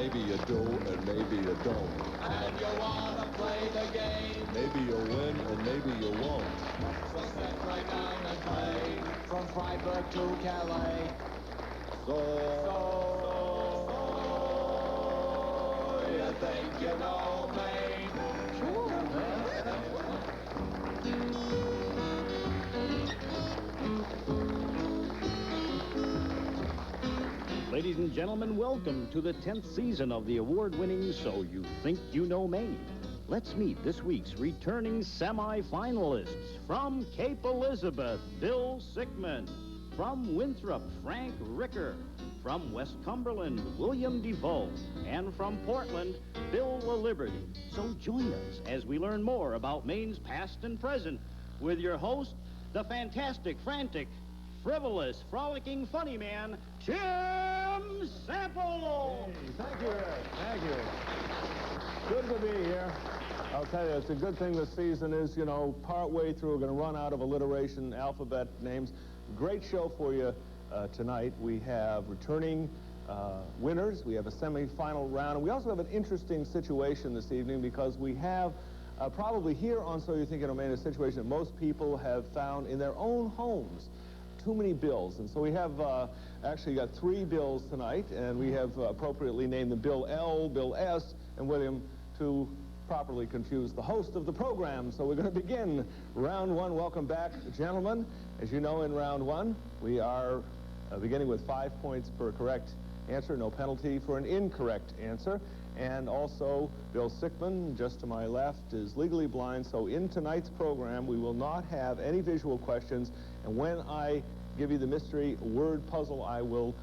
maybe you do, and maybe you don't. And you wanna play the game. Maybe you'll win, and maybe you won't. So sit right down and play from Freiburg to Calais. So you think you know Maine? Ladies and gentlemen, welcome to the 10th season of the award-winning So You Think You Know Maine. Let's meet this week's returning semi-finalists. From Cape Elizabeth, Bill Strickland. From Winthrop, Frank Ricker. From West Cumberland, William Devoe. And from Portland, Bill LaLiberty. So join us as we learn more about Maine's past and present with your host, the fantastic, frantic, frivolous, frolicking, funny man, Tim Sample. Hey, thank you, Eric. Thank you. Good to be here. I'll tell you, it's a good thing this season is, you know, partway through. We're going to run out of alliteration, alphabet names. Great show for you tonight. We have returning winners. We have a semifinal round. And we also have an interesting situation this evening because we have probably here on So You Think You Know Maine a situation that most people have found in their own homes. Too many bills, and so we have actually got 3 bills tonight, and we have appropriately named them Bill L, Bill S, and William to properly confuse the host of the program. So we're going to begin round 1. Welcome back, gentlemen. As you know, in round 1, we are beginning with 5 points per correct answer, no penalty for an incorrect answer. And also, Bill Strickland, just to my left, is legally blind, so in tonight's program, we will not have any visual questions. And when I give you the mystery word puzzle, I will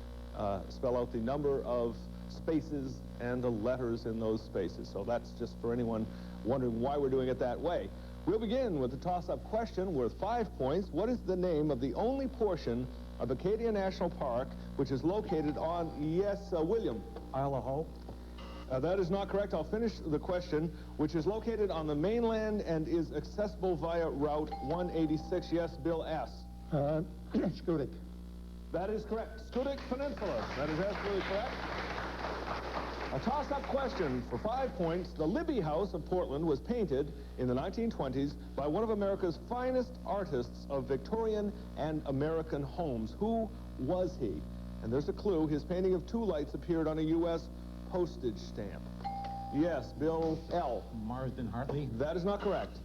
spell out the number of spaces and the letters in those spaces. So that's just for anyone wondering why we're doing it that way. We'll begin with the toss-up question worth 5 points. What is the name of the only portion of Acadia National Park which is located on, yes, William? Isle of Hope. That is not correct. I'll finish the question. Which is located on the mainland and is accessible via Route 186. Yes, Bill S. Scudic. That is correct. Scudic Peninsula. That is absolutely correct. A toss-up question for 5 points. The Libby House of Portland was painted in the 1920s by one of America's finest artists of Victorian and American homes. Who was he? And there's a clue. His painting of 2 lights appeared on a U.S. postage stamp. Yes, Bill L. Marsden Hartley. That is not correct.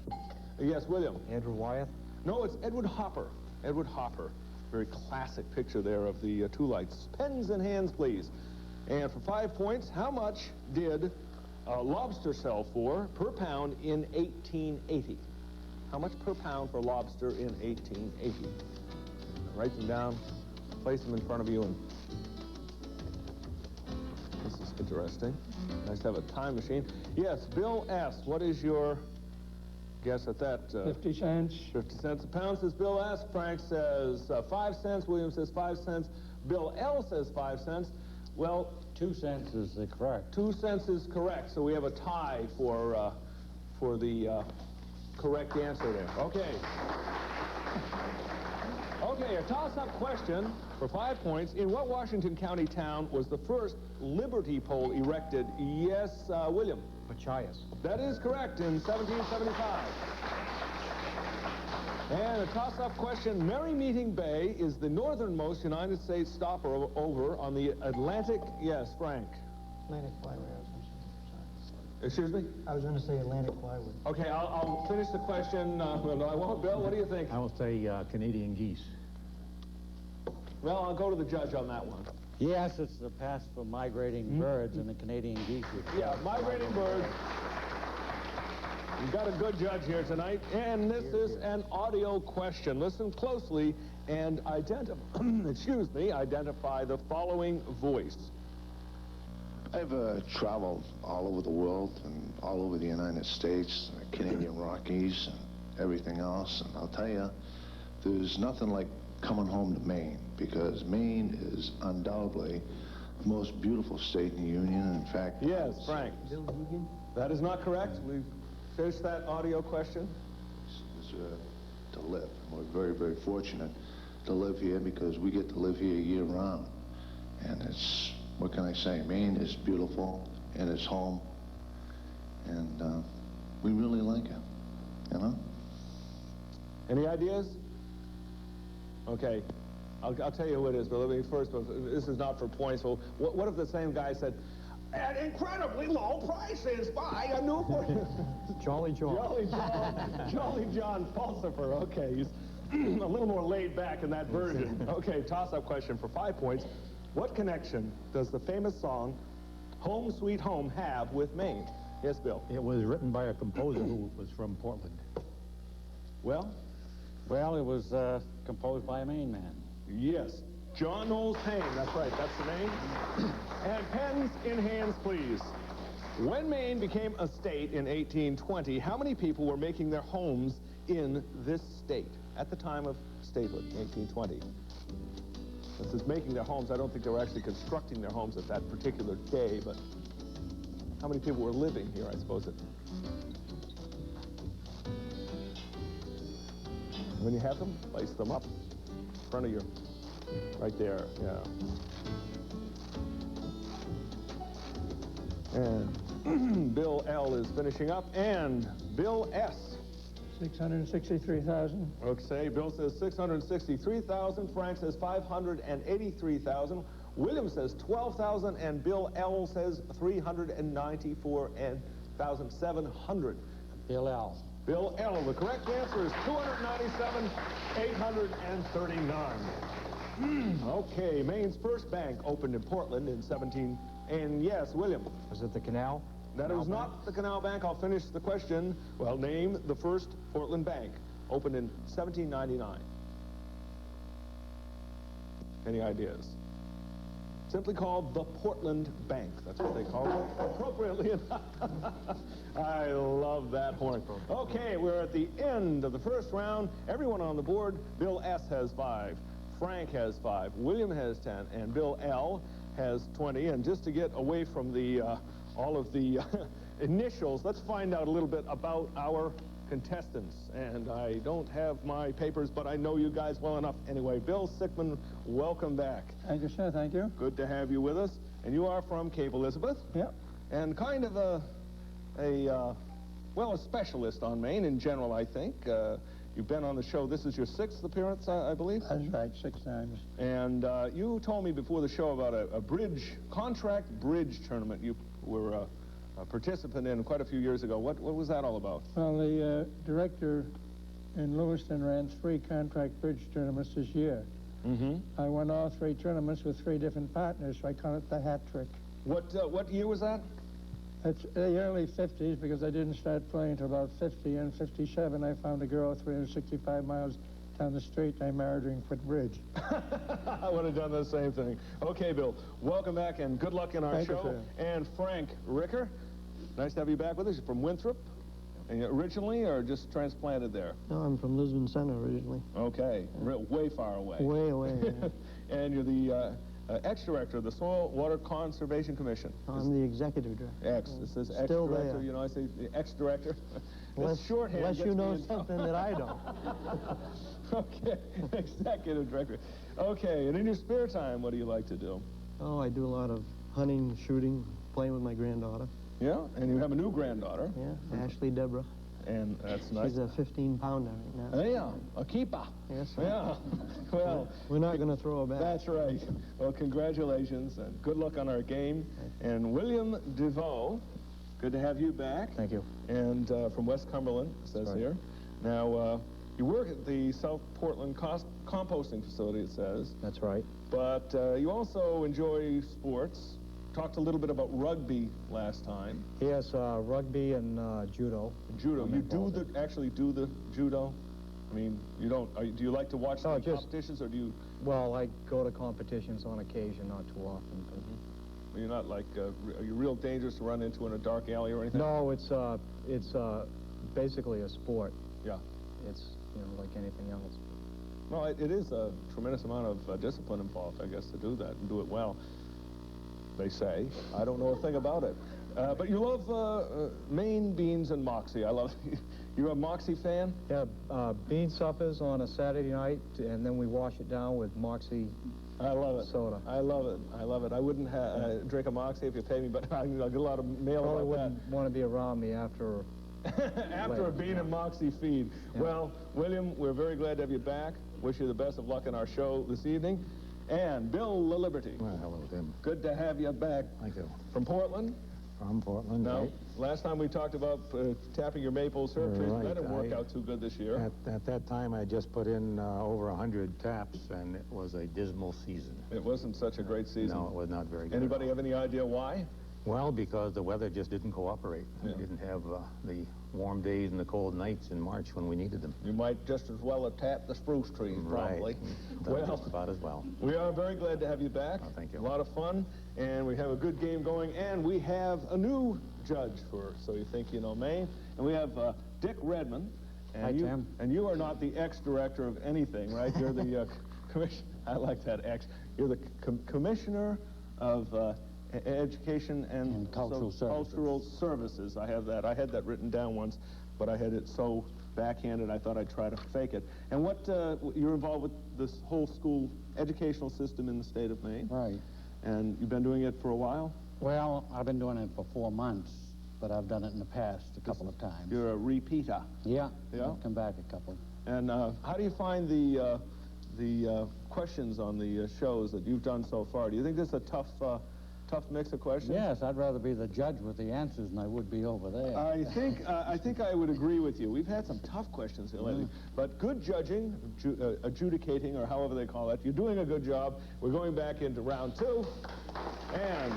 Yes, William. Edward Wyeth. No, it's Edward Hopper. Edward Hopper. Very classic picture there of the 2 lights. Pens in hands, please. And for 5 points, how much did lobster sell for per pound in 1880? How much per pound for lobster in 1880? Write them down, place them in front of you, and this is interesting. Nice to have a time machine. Yes, Bill S., what is your guess at that? 50 cents. 50 cents a pound, says Bill S. Frank says 5 cents. William says 5 cents. Bill L. says 5 cents. Well, 2 cents is correct. 2 cents is correct, so we have a tie for the correct answer there. Okay. Okay, a toss-up question for 5 points. In what Washington County town was the first Liberty pole erected? Yes, William. Machias. That is correct, in 1775. And a toss-up question. Merry Meeting Bay is the northernmost United States stopover on the Atlantic. Yes, Frank. Atlantic Flyway, I was going to say. Excuse me? I was going to say Atlantic Flyway. Okay, I'll finish the question. No, I won't. Bill, what do you think? I will say Canadian geese. Well, I'll go to the judge on that one. Yes, it's the pass for migrating birds and the Canadian geese. Yeah, migrating birds. We've got a good judge here tonight, and this is an audio question. Listen closely and identify the following voice. I've traveled all over the world and all over the United States, the Canadian Rockies, and everything else. And I'll tell you, there's nothing like coming home to Maine, because Maine is undoubtedly the most beautiful state in the Union. In fact... Yes, Frank. That is not correct. We've finished that audio question. To live. We're very, very fortunate to live here because we get to live here year-round. And it's what can I say? Maine is beautiful, and it's home, and we really like it, you know? Any ideas? Okay, I'll tell you who it is, but let me first, this is not for points. Well, what if the same guy said, "At incredibly low prices, buy a new..." Jolly John. Jolly John Pulsifer. Okay, he's a little more laid back in that version. Okay, toss-up question for 5 points. What connection does the famous song Home Sweet Home have with Maine? Yes, Bill. It was written by a composer who was from Portland. Well, Well, it was composed by a Maine man. yes. John Knowles Payne, that's right, that's the name. And pens in hands, please. When Maine became a state in 1820, how many people were making their homes in this state at the time of statehood, 1820? This is making their homes. I don't think they were actually constructing their homes at that particular day, but how many people were living here, I suppose it. When you have them, place them up in front of you. Right there, yeah. And Bill L is finishing up, and Bill S. 663,000. Okay, Bill says 663,000, Frank says 583,000, William says 12,000, and Bill L says 394,700. Bill L. Bill L. The correct answer is 297,839. Okay, Maine's first bank opened in Portland in 17... And yes, William. Was it the canal? That is not the Canal Bank. I'll finish the question. Well, name the first Portland bank. Opened in 1799. Any ideas? Simply called the Portland Bank. That's what they call it. Appropriately enough. I love that horn. Okay, we're at the end of the first round. Everyone on the board. Bill S. has 5. Frank has 5. William has 10. And Bill L. has 20. And just to get away from the all of the initials, let's find out a little bit about our contestants. And I don't have my papers, but I know you guys well enough. Anyway, Bill Sickman, welcome back. Thank you, sir. Thank you. Good to have you with us. And you are from Cape Elizabeth? Yep. And kind of well, a specialist on Maine in general, I think. You've been on the show. This is your 6th appearance, I believe? That's right, 6 times. And you told me before the show about a contract bridge tournament you were a participant in quite a few years ago. What was that all about? Well, the director in Lewiston ran 3 contract bridge tournaments this year. Mm-hmm. I won all 3 tournaments with 3 different partners, so I call it the hat trick. What year was that? It's the early 50s, because I didn't start playing until about 50. And 57, I found a girl 365 miles down the street, and I married her and quit bridge. I would have done the same thing. Okay, Bill, welcome back, and good luck in our Thank you, show. sir. And Frank Ricker, nice to have you back with us. You're from Winthrop, and originally, or just transplanted there? No, I'm from Lisbon Center originally. Okay, way far away. Way away. Yeah. And you're the ex-director of the Soil Water Conservation Commission. I'm the executive director. Ex. It says Still ex-director. there. You know, I say the ex-director. Unless, shorthand unless you gets me know in trouble. something that I don't. Okay, executive director. Okay, and in your spare time, what do you like to do? Oh, I do a lot of hunting, shooting, playing with my granddaughter. Yeah, and you have a new granddaughter. Yeah, Ashley Deborah. And that's nice. She's a 15-pounder right now. Yeah, a keeper. Yes, sir. Yeah, well. We're not going to throw her back. That's right. Well, congratulations, and good luck on our game. And William Devoe, good to have you back. Thank you. And from West Cumberland, it says here. Now, you work at the South Portland composting facility, it says. That's right. But you also enjoy sports. Talked a little bit about rugby last time. Yes, rugby and judo. Judo. You actually do the judo? I mean, you don't. Do you like to watch the competitions, or do you? Well, I go to competitions on occasion, not too often. But... You're not like. Are you real dangerous to run into in a dark alley or anything? No, it's basically a sport. Yeah. It's like anything else. Well, it is a tremendous amount of discipline involved, I guess, to do that and do it well. They say. I don't know a thing about it. But you love Maine beans and Moxie. I love it. You're a Moxie fan? Yeah, bean suppers on a Saturday night, and then we wash it down with Moxie I love it. soda. I love it. I love it. I wouldn't drink a Moxie if you paid me, but I'll get a lot of mail Probably about that. wouldn't want to be around me after. After a Bean and Moxie feed. Yeah. Well, William, we're very glad to have you back. Wish you the best of luck in our show this evening. And Bill LaLiberty. Well, hello, Tim. Good to have you back. Thank you. From Portland? From Portland, No. right? Last time we talked about tapping your maple syrup trees. Right, That didn't work out too good this year. At that time, I just put in over 100 taps, and it was a dismal season. It wasn't such a great season. No, it was not very good. Anybody have any idea why? Well, because the weather just didn't cooperate. Yeah. We didn't have the warm days and the cold nights in March when we needed them. You might just as well have tapped the spruce trees, probably. Right. Just about as well. We are very glad to have you back. Oh, thank you. A lot of fun, and we have a good game going, and we have a new judge for So You Think You Know Maine, and we have Dick Redmond. And Hi, Tim. And you are not the ex-director of anything, right? You're the commission. I like that ex. You're the commissioner of Education and Cultural Services. Cultural Services. I have that. I had that written down once, but I had it so backhanded I thought I'd try to fake it. And what you're involved with this whole school educational system in the state of Maine. Right. And you've been doing it for a while? Well, I've been doing it for 4 months, but I've done it in the past a couple of times. You're a repeater. Yeah. Yeah? I've come back a couple. And how do you find the questions on the shows that you've done so far? Do you think this is a tough mix of questions? Yes, I'd rather be the judge with the answers than I would be over there. I think I would agree with you. We've had some tough questions here lately, but good judging, adjudicating, or however they call it. You're doing a good job. We're going back into round 2, and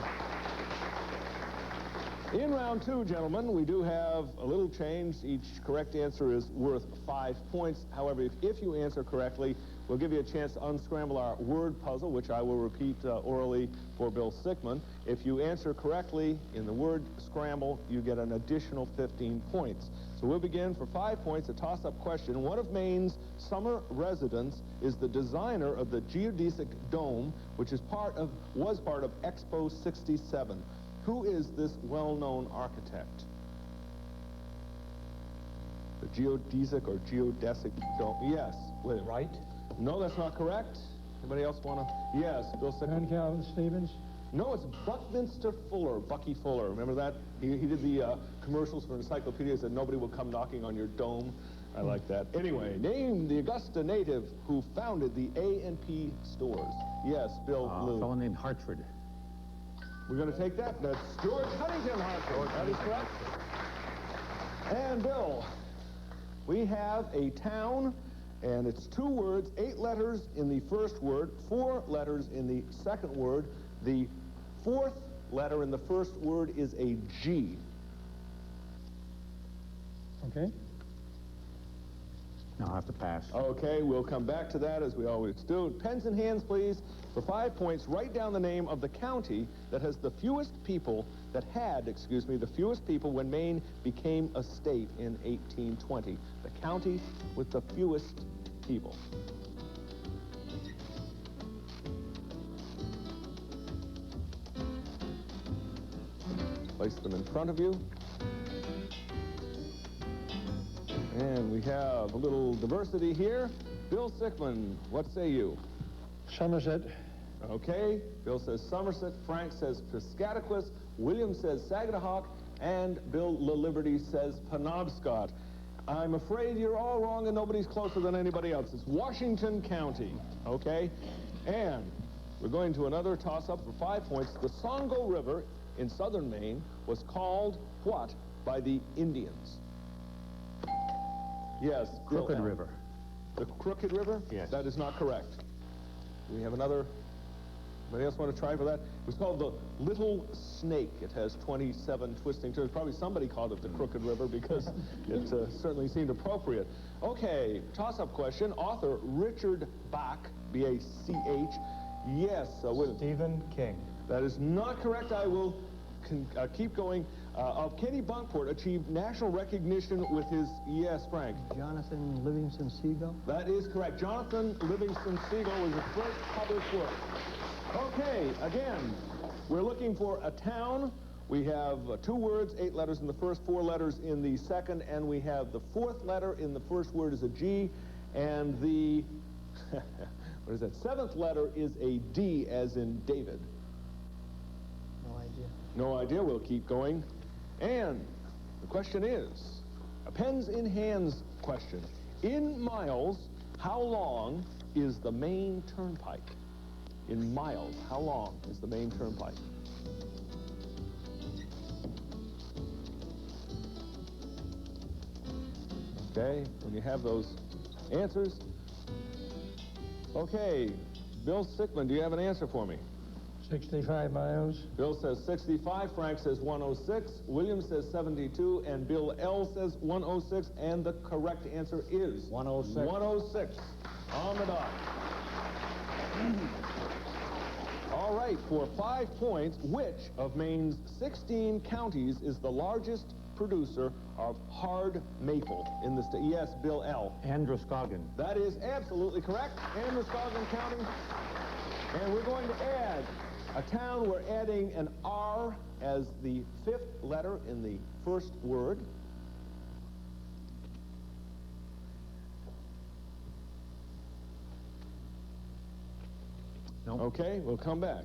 in round 2, gentlemen, we do have a little change. Each correct answer is worth 5 points. However, if you answer correctly, we'll give you a chance to unscramble our word puzzle, which I will repeat orally for Bill Strickland. If you answer correctly in the word scramble, you get an additional 15 points. So we'll begin for 5 points, a toss-up question. One of Maine's summer residents is the designer of the geodesic dome, which was part of Expo 67. Who is this well-known architect? The geodesic or geodesic dome. Yes, William. Right? No, that's not correct. Anybody else want to? Yes, Bill Strickland. Calvin Stevens? No, it's Buckminster Fuller, Bucky Fuller. Remember that? He did the commercials for encyclopedias that nobody will come knocking on your dome. I like that. Anyway, name the Augusta native who founded the A&P stores. Yes, Bill A Lou. fellow named Hartford. We're going to take that. That's George Huntington Hartford. That is correct. And Bill, we have a town, and it's 2 words, 8 letters in the first word, 4 letters in the second word. The 4th letter in the first word is a G. Okay. No, I'll have to pass. Okay, we'll come back to that as we always do. Pens in hands, please. For 5 points, write down the name of the county that has the fewest people, the fewest people when Maine became a state in 1820. The county with the fewest people. Place them in front of you. And we have a little diversity here. Bill Strickland, what say you? Somerset. Okay, Bill says Somerset, Frank says Piscataquis, William says Sagadahoc, and Bill LaLiberty says Penobscot. I'm afraid you're all wrong and nobody's closer than anybody else. It's Washington County, okay? And we're going to another toss-up for 5 points. The Songo River in southern Maine was called what by the Indians? Yes, Bill Crooked Allen. River. The Crooked River? Yes. That is not correct. Do we have another? Anybody else want to try for that? It was called the Little Snake. It has 27 twisting turns. Probably somebody called it the Crooked River because it certainly seemed appropriate. Okay, toss-up question. Author Richard Bach, B-A-C-H. Yes, William. Stephen King. That is not correct. I will keep going. Of Kenny Bunkport achieved national recognition with his, yes, Frank. Jonathan Livingston Seagull. That is correct. Jonathan Livingston Seagull was his first published work. Okay, again, we're looking for a town. We have 2 words, 8 letters in the first, 4 letters in the second, and we have the 4th letter in the first word is a G, and the What is that? Seventh letter is a D as in David. No idea. No idea. We'll keep going. And the question is, a pens in hands question. In miles, how long is the Maine Turnpike? In miles, how long is the Maine Turnpike? Okay, when you have those answers. Okay, Bill Strickland, do you have an answer for me? 65 miles. Bill says 65, Frank says 106, William says 72, and Bill L says 106, and the correct answer is 106. 106 on the dot. All right, for 5 points, which of Maine's 16 counties is the largest producer of hard maple in the state? Yes, Bill L. Androscoggin. That is absolutely correct. Androscoggin County. And we're going to add a town. We're adding an R as the 5th letter in the first word. No. Okay, we'll come back.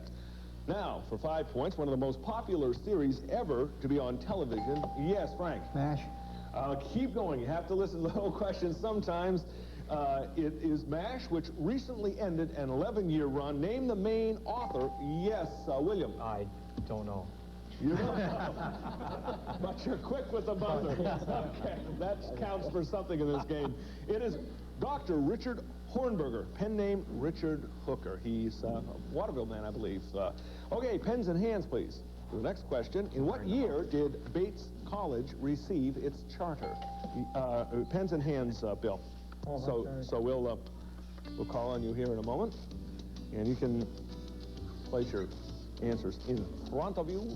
Now, for 5 points, one of the most popular series ever to be on television. Yes, Frank. MASH. Keep going. You have to listen to the whole question sometimes. It is MASH, which recently ended an 11-year run. Name the main author. Yes, William. I don't know. You don't know. But you're quick with the buzzer. Okay, that counts for something in this game. It is Dr. Richard Hornberger, pen name Richard Hooker. He's a Waterville man, I believe. Okay, pens in hands, please. For the next question, in what year did Bates College receive its charter? Pens in hands, Bill. So we'll call on you here in a moment, and you can place your answers in front of you.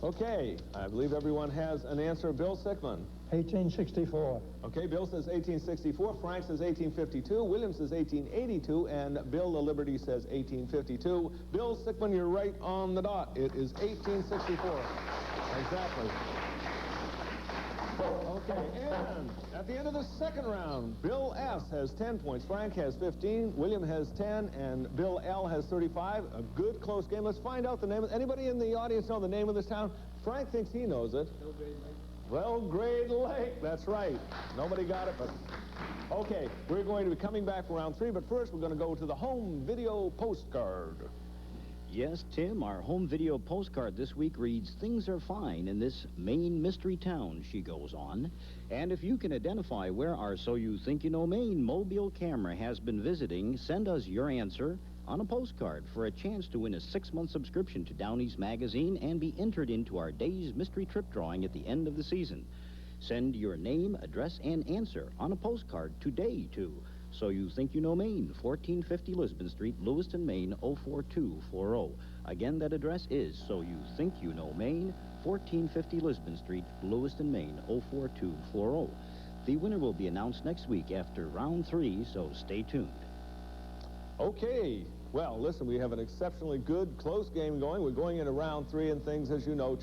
Okay, I believe everyone has an answer. Bill Strickland. 1864. Okay, Bill says 1864, Frank says 1852, William says 1882, and Bill LaLiberty says 1852. Bill Strickland, you're right on the dot. It is 1864. Exactly. Okay, and at the end of the second round, Bill S. has 10 points, Frank has 15, William has 10, and Bill L. has 35. A good, close game. Let's find out the name. Anybody in the audience know the name of this town? Frank thinks he knows it. Belgrade Lake, that's right. Nobody got it, but... Okay, we're going to be coming back for round 3, but first we're going to go to the home video postcard. Yes, Tim, our home video postcard this week reads, "Things are fine in this Maine mystery town," she goes on. And if you can identify where our So You Think You Know Maine mobile camera has been visiting, send us your answer on a postcard for a chance to win a 6-month subscription to Downeast magazine and be entered into our Day's Mystery Trip drawing at the end of the season. Send your name, address, and answer on a postcard today to So You Think You Know Maine, 1450 Lisbon Street, Lewiston, Maine, 04240. Again, that address is So You Think You Know Maine, 1450 Lisbon Street, Lewiston, Maine, 04240. The winner will be announced next week after round 3, so stay tuned. Okay, well, listen, we have an exceptionally good, close game going. We're going into round 3, and things, as you know,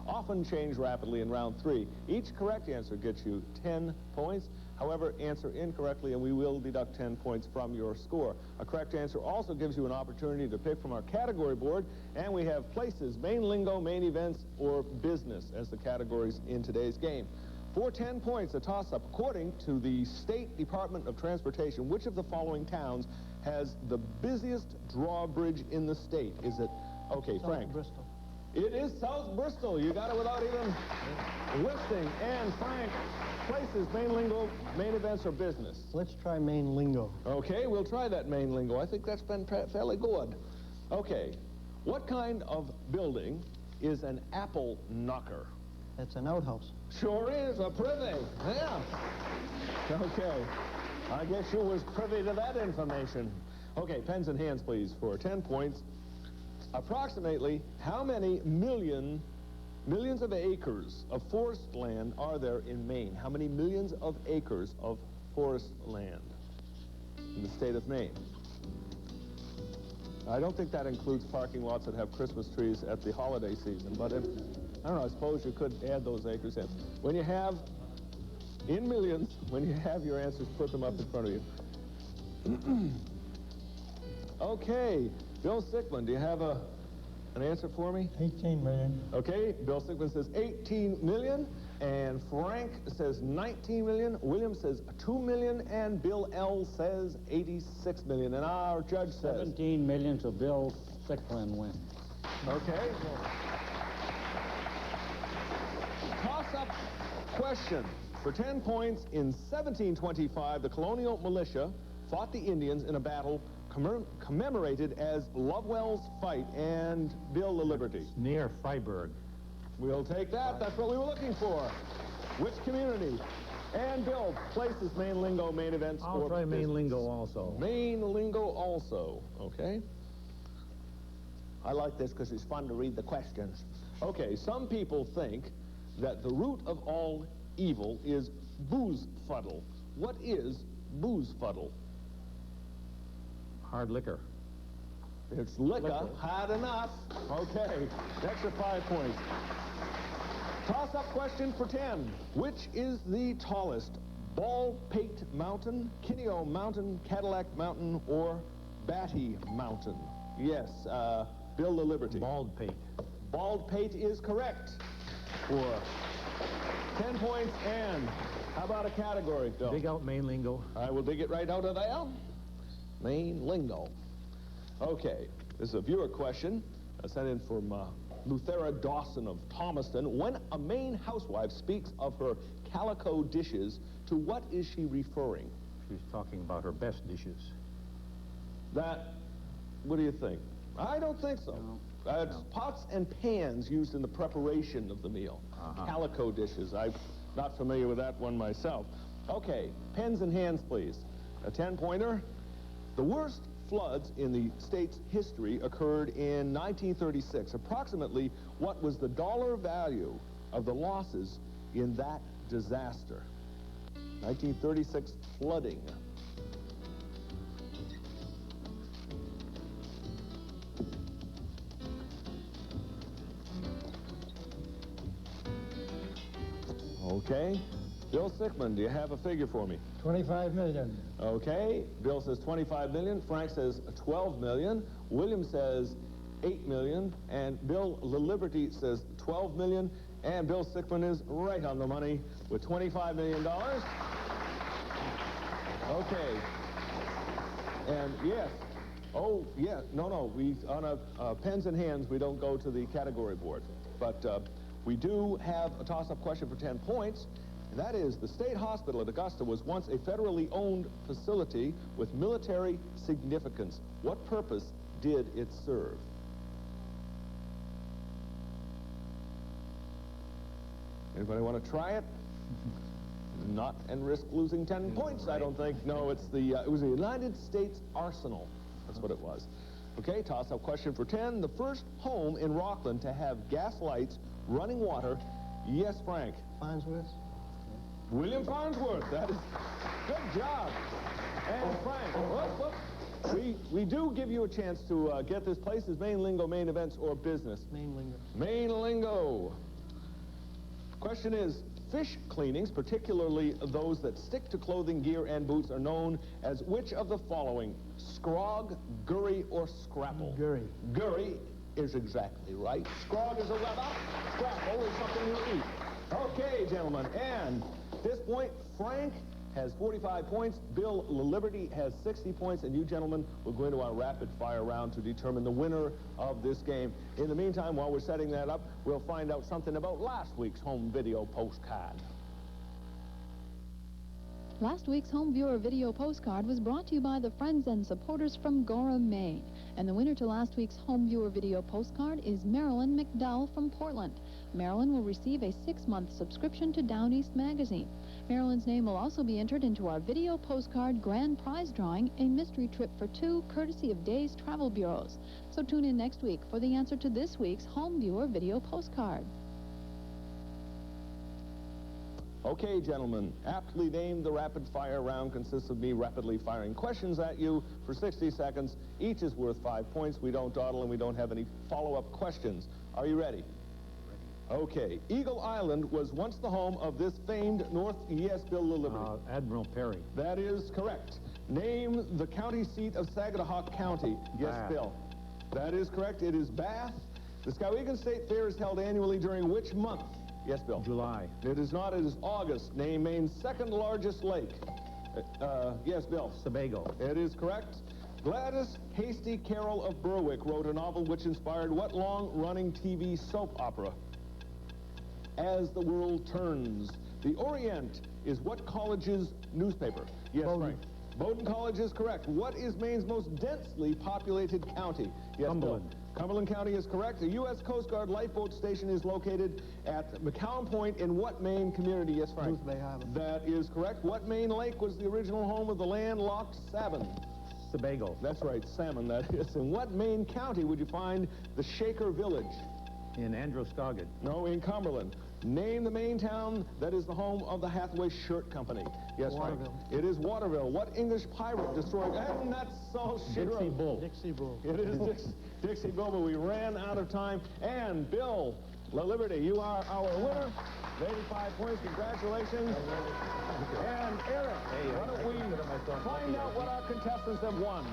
often change rapidly in round 3. Each correct answer gets you 10 points. However, answer incorrectly, and we will deduct 10 points from your score. A correct answer also gives you an opportunity to pick from our category board, and we have places, Maine lingo, Maine events, or business as the categories in today's game. For 10 points, a toss-up. According to the State Department of Transportation, which of the following towns has the busiest drawbridge in the state? Is it... Okay, Frank. South Bristol. It is South Bristol. You got it without even listing. And Frank, places, Maine lingo, Maine events, or business? Let's try Maine lingo. Okay, we'll try that Maine lingo. I think that's been fairly good. Okay, what kind of building is an apple knocker? That's an outhouse. Sure is, a privy. Yeah. Okay. I guess you was privy to that information. Okay, pens in hands, please, for 10 points. Approximately how many millions of acres of forest land are there in Maine? How many millions of acres of forest land in the state of Maine? I don't think that includes parking lots that have Christmas trees at the holiday season, but if, I don't know, I suppose you could add those acres in. When you have in millions. When you have your answers, put them up in front of you. Okay, Bill Strickland, do you have an answer for me? 18 million. Okay, Bill Strickland says 18 million, and Frank says 19 million, William says 2 million, and Bill L says 86 million, and our judge says... 17 million, so Bill Strickland wins. Okay. Toss-up question. For 10 points, in 1725, the colonial militia fought the Indians in a battle commemorated as Lovewell's fight, and Bill LaLiberty. Near Freiburg. We'll take that. That's what we were looking for. Which community? And Bill places Maine lingo, main events. I'll try Maine lingo also. Maine lingo also. Okay. I like this because it's fun to read the questions. Okay, some people think that the root of all evil is booze-fuddle. What is booze-fuddle? Hard liquor. It's liquor. Hard enough. Okay, extra 5 points. Toss-up question for 10. Which is the tallest? Baldpate Mountain, Kineo Mountain, Cadillac Mountain, or Batty Mountain? Yes, Bill LaLiberty. Baldpate. Baldpate is correct for 10 points. And how about a category, Bill? Dig out Maine lingo. I will dig it right out of there. Maine lingo. Okay, this is a viewer question sent in from Luthera Dawson of Thomaston. When a Maine housewife speaks of her calico dishes, to what is she referring? She's talking about her best dishes. What do you think? I don't think so. No. It's pots and pans used in the preparation of the meal. Calico dishes. I'm not familiar with that one myself. Okay, pens and hands, please. A 10-pointer. The worst floods in the state's history occurred in 1936. Approximately, what was the dollar value of the losses in that disaster? 1936 flooding. Okay. Bill Strickland, do you have a figure for me? 25 million. Okay. Bill says 25 million. Frank says 12 million. William says 8 million. And Bill LaLiberty says 12 million. And Bill Strickland is right on the money with $25 million. Okay. And yes. Oh, yeah. No. We on a pens and hands, we don't go to the category board. But we do have a toss-up question for 10 points. And that is, the state hospital at Augusta was once a federally owned facility with military significance. What purpose did it serve? Anybody want to try it? Not and risk losing 10 points, I don't think. No, it was the United States Arsenal. That's what it was. Okay, toss-up question for 10. The first home in Rockland to have gas lights, running water. Yes, Frank. Farnsworth. William Farnsworth. That is good job. And Frank, we do give you a chance to get this place. Is Maine lingo, main events, or business? Maine lingo. Maine lingo. Question is, fish cleanings, particularly those that stick to clothing, gear, and boots, are known as which of the following? Scrog, gurry, or scrapple? Gurry. Gurry is exactly right. Scrog is a leather. Scrapple is something you eat. Okay, gentlemen, and at this point, Frank has 45 points, Bill LaLiberty has 60 points, and you gentlemen will go into our rapid-fire round to determine the winner of this game. In the meantime, while we're setting that up, we'll find out something about last week's home video postcard. Last week's home viewer video postcard was brought to you by the friends and supporters from Gorham, Maine. And the winner to last week's home viewer video postcard is Marilyn McDowell from Portland. Marilyn will receive a 6-month subscription to Downeast magazine. Marilyn's name will also be entered into our video postcard grand prize drawing, a mystery trip for 2, courtesy of Days Travel Bureaus. So tune in next week for the answer to this week's home viewer video postcard. Okay, gentlemen, aptly named, the rapid-fire round consists of me rapidly firing questions at you for 60 seconds. Each is worth 5 points. We don't dawdle and we don't have any follow-up questions. Are you ready? Okay. Eagle Island was once the home of this famed North... Yes, Bill LaLiberty. Admiral Perry. That is correct. Name the county seat of Sagadahoc County. Yes, Bath. Bill. That is correct. It is Bath. The Skowhegan State Fair is held annually during which month? Yes, Bill. July. It is not. It is August. Name Maine's second largest lake. Yes, Bill. Sebago. It is correct. Gladys Hasty Carroll of Berwick wrote a novel which inspired what long-running TV soap opera? As the World Turns. The Orient is what college's newspaper? Yes, Frank. Bowdoin College is correct. What is Maine's most densely populated county? Yes, Cumberland. Bill. Cumberland County is correct. The U.S. Coast Guard lifeboat station is located at McCowan Point in what Maine community? Yes, Frank. Booth Bay Island. That is correct. What Maine lake was the original home of the landlocked salmon? Sebago. That's right, salmon, that is. In what Maine county would you find the Shaker Village? In Androscoggin. No, in Cumberland. Name the Maine town that is the home of the Hathaway Shirt Company. Yes, Frank. Waterville. It is Waterville. What English pirate destroyed... And that's so shit. Dixie Bull. Dixie Bull. It is Dixie Bill, but we ran out of time. And Bill LaLiberty, you are our winner. 85 points. Congratulations. And Eric, why don't we find out what our contestants have won?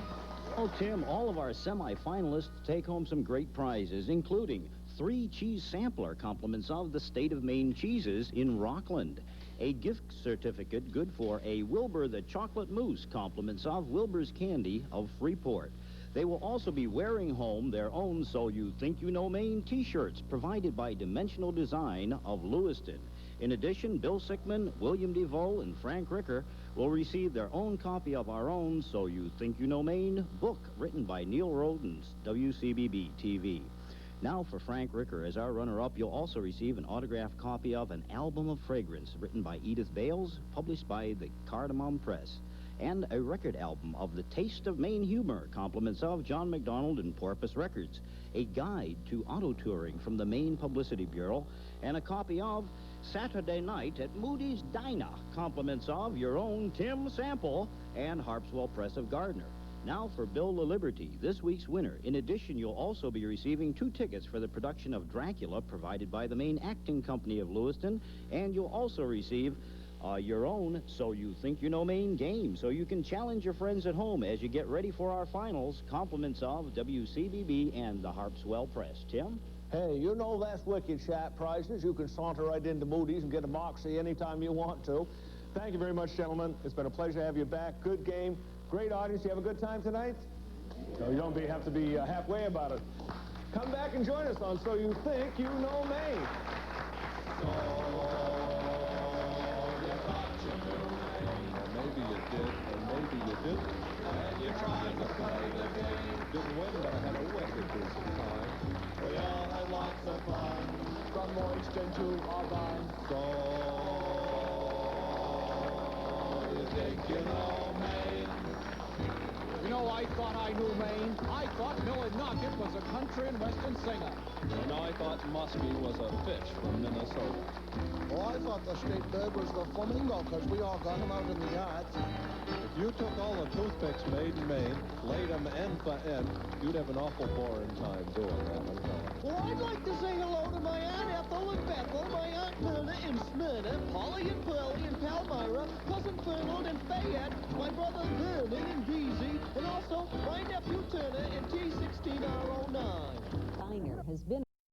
Oh, Tim, all of our semi-finalists take home some great prizes, including 3 cheese sampler compliments of the state of Maine cheeses in Rockland, a gift certificate good for a Wilbur the Chocolate Mousse compliments of Wilbur's Candy of Freeport. They will also be wearing home their own So You Think You Know Maine t-shirts provided by Dimensional Design of Lewiston. In addition, Bill Sickman, William Devoe, and Frank Ricker will receive their own copy of our own So You Think You Know Maine book written by Neil Rodens, WCBB-TV. Now for Frank Ricker, as our runner-up, you'll also receive an autographed copy of An Album of Fragrance written by Edith Bales, published by the Cardamom Press, and a record album of The Taste of Maine Humor, compliments of John McDonald and Porpoise Records, a guide to auto touring from the Maine Publicity Bureau, and a copy of Saturday Night at Moody's Diner, compliments of your own Tim Sample and Harpswell Press of Gardner. Now for Bill LaLiberty, this week's winner. In addition, you'll also be receiving 2 tickets for the production of Dracula, provided by the Maine Acting Company of Lewiston, and you'll also receive your own So You Think You Know Maine game, so you can challenge your friends at home as you get ready for our finals. Compliments of WCBB and the Harpswell Press. Tim? Hey, you know that's wicked sharp prizes. You can saunter right into Moody's and get a Moxie anytime you want to. Thank you very much, gentlemen. It's been a pleasure to have you back. Good game. Great audience. You have a good time tonight? No, you don't have to be halfway about it. Come back and join us on So You Think You Know Maine. Maybe you did, and maybe you didn't. And you tried to play the game. Didn't win, but I had a wicked decent time. We all had lots of fun, from Royston to Auburn. So you think you know Maine? You know, I thought I knew Maine. I thought Millinocket was a country and western singer. And I thought Muskie was a fish from Minnesota. Well, I thought the state bird was the flamingo, because we all got them out in the yards. If you took all the toothpicks made in Maine, laid them end for end, you'd have an awful boring time doing that, I'm telling you. Well, I'd like to say hello to my Aunt Ethel and Bethel, my Aunt Myrna in Smyrna, Polly and Pearlie and Palmyra, Cousin Fernald and Fayette, my brother Vernon and Beezy, and also my nephew Turner in T16R09. Diner has been